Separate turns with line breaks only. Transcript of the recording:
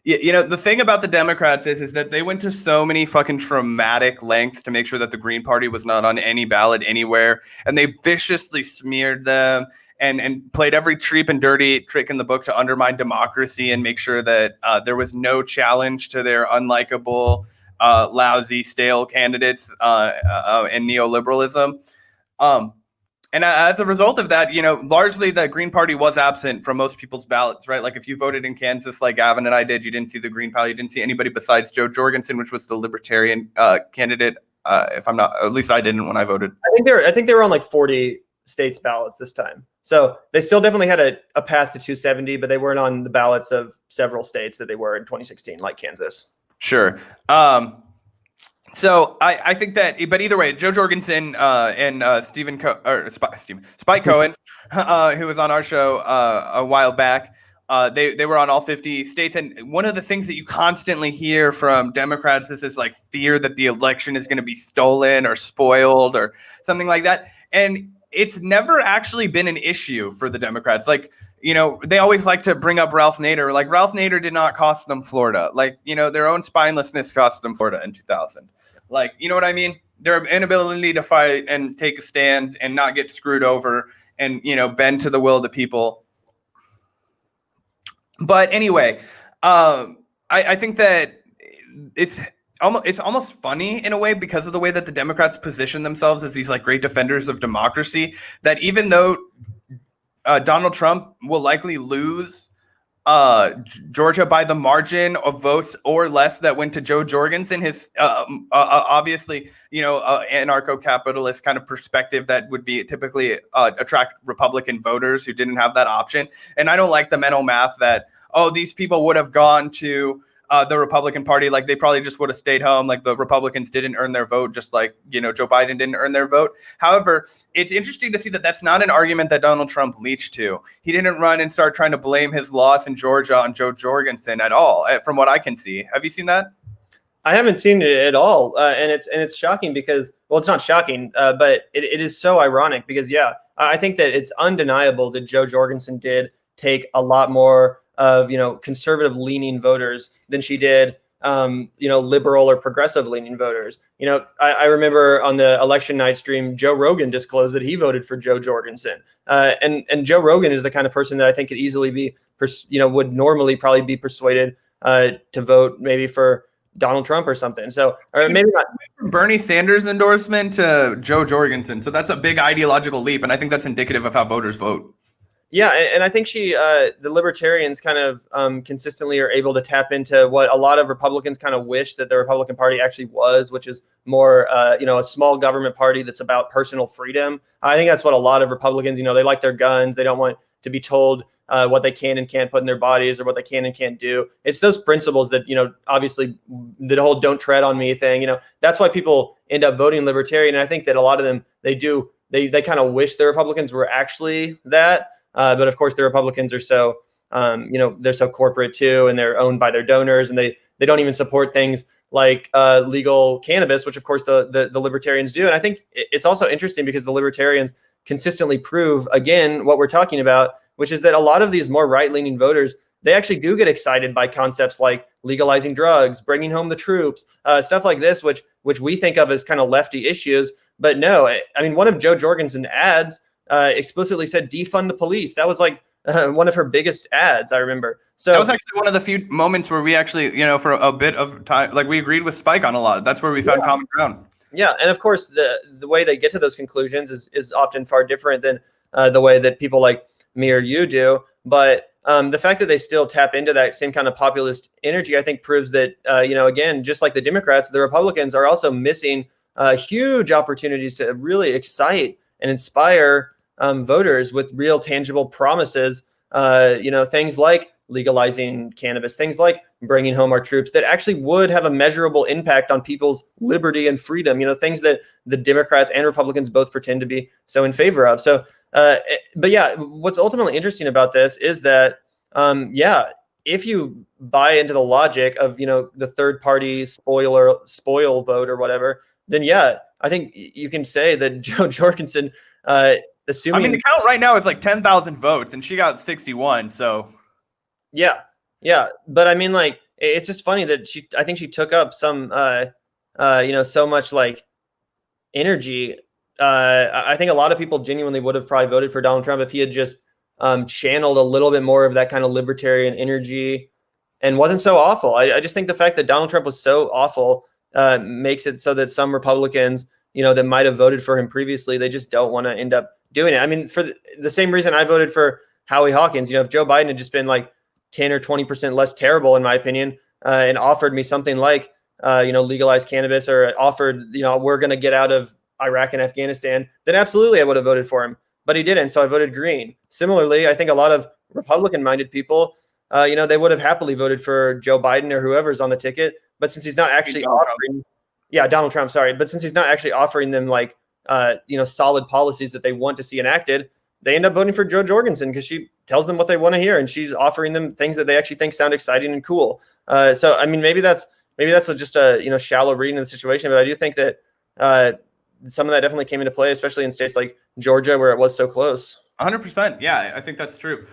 The thing about the Democrats is that they went to so many fucking traumatic lengths to make sure that the Green Party was not on any ballot anywhere, and they viciously smeared them and played every cheap and dirty trick in the book to undermine democracy and make sure that there was no challenge to their unlikable, lousy, stale candidates and neoliberalism. And as a result of that, largely the Green Party was absent from most people's ballots, right? Like if you voted in Kansas like Gavin and I did, you didn't see the Green Party, you didn't see anybody besides Jo Jorgensen, which was the Libertarian candidate. If I'm not, at least I didn't when I voted.
I think they were on like 40 states ballots this time. So they still definitely had a path to 270, but they weren't on the ballots of several states that they were in 2016, like Kansas.
Sure. So I think that, but either way, Jo Jorgensen and Spike Cohen, who was on our show a while back, they were on all 50 states. And one of the things that you constantly hear from Democrats is this like fear that the election is going to be stolen or spoiled or something like that. And it's never actually been an issue for the Democrats. Like, they always like to bring up Ralph Nader. Like Ralph Nader did not cost them Florida. Like, their own spinelessness cost them Florida in 2000. Like, you know what I mean? Their inability to fight and take a stand and not get screwed over and, bend to the will of the people. But anyway, I think that it's almost funny in a way because of the way that the Democrats position themselves as these like great defenders of democracy, that even though Donald Trump will likely lose Georgia by the margin of votes or less that went to Jo Jorgensen, his obviously, anarcho-capitalist kind of perspective that would be typically attract Republican voters who didn't have that option. And I don't like the mental math that, these people would have gone to the Republican Party, like they probably just would have stayed home. Like the Republicans didn't earn their vote, just like, Joe Biden didn't earn their vote. However, it's interesting to see that that's not an argument that Donald Trump leached to. He didn't run and start trying to blame his loss in Georgia on Jo Jorgensen at all, from what I can see. Have you seen that?
I haven't seen it at all. And it's shocking because, well, it's not shocking, but it is so ironic because, I think that it's undeniable that Jo Jorgensen did take a lot more of, conservative leaning voters than she did, liberal or progressive leaning voters. I remember on the election night stream, Joe Rogan disclosed that he voted for Jo Jorgensen. And Joe Rogan is the kind of person that I think could easily be, would normally probably be persuaded to vote maybe for Donald Trump or something. So, or maybe not.
From Bernie Sanders endorsement to Jo Jorgensen. So that's a big ideological leap. And I think that's indicative of how voters vote.
Yeah, and I think the Libertarians kind of consistently are able to tap into what a lot of Republicans kind of wish that the Republican Party actually was, which is more, a small government party that's about personal freedom. I think that's what a lot of Republicans, they like their guns. They don't want to be told what they can and can't put in their bodies or what they can and can't do. It's those principles that, obviously the whole don't tread on me thing, that's why people end up voting Libertarian. And I think that a lot of them, they kind of wish the Republicans were actually that. But of course, the Republicans are so, they're so corporate too, and they're owned by their donors, and they don't even support things like legal cannabis, which of course the Libertarians do. And I think it's also interesting because the Libertarians consistently prove again what we're talking about, which is that a lot of these more right-leaning voters, they actually do get excited by concepts like legalizing drugs, bringing home the troops, stuff like this, which we think of as kind of lefty issues. But no, I mean, one of Jo Jorgensen's ads explicitly said defund the police. That was like one of her biggest ads, I remember. So
that was actually one of the few moments where we actually, for a bit of time, like we agreed with Spike on a lot. That's where we found common ground.
Yeah, and of course, the way they get to those conclusions is often far different than the way that people like me or you do. But the fact that they still tap into that same kind of populist energy, I think, proves that, again, just like the Democrats, the Republicans are also missing huge opportunities to really excite and inspire voters with real tangible promises, things like legalizing cannabis, things like bringing home our troops that actually would have a measurable impact on people's liberty and freedom, things that the Democrats and Republicans both pretend to be so in favor of. So, but yeah, what's ultimately interesting about this is that, if you buy into the logic of, the third party spoil vote or whatever, then I think you can say that Jo Jorgensen, assuming,
I mean, the count right now is like 10,000 votes and she got 61. So
yeah. But I mean, like, it's just funny that I think she took up some, so much like energy. I think a lot of people genuinely would have probably voted for Donald Trump if he had just channeled a little bit more of that kind of libertarian energy and wasn't so awful. I just think the fact that Donald Trump was so awful makes it so that some Republicans, that might have voted for him previously, they just don't want to end up doing it. I mean, for the same reason I voted for Howie Hawkins. If Joe Biden had just been like 10 or 20% less terrible, in my opinion, and offered me something like, legalize cannabis, or offered, we're going to get out of Iraq and Afghanistan, then absolutely I would have voted for him. But he didn't, so I voted green. Similarly, I think a lot of Republican-minded people, they would have happily voted for Joe Biden or whoever's on the ticket. But since he's not actually offering, Donald Trump, sorry. But since he's not actually offering them like, solid policies that they want to see enacted, they end up voting for Jo Jorgensen because she tells them what they want to hear, and she's offering them things that they actually think sound exciting and cool. So, I mean, maybe that's just a shallow reading of the situation, but I do think that some of that definitely came into play, especially in states like Georgia where it was so close.
100%. Yeah, I think that's true.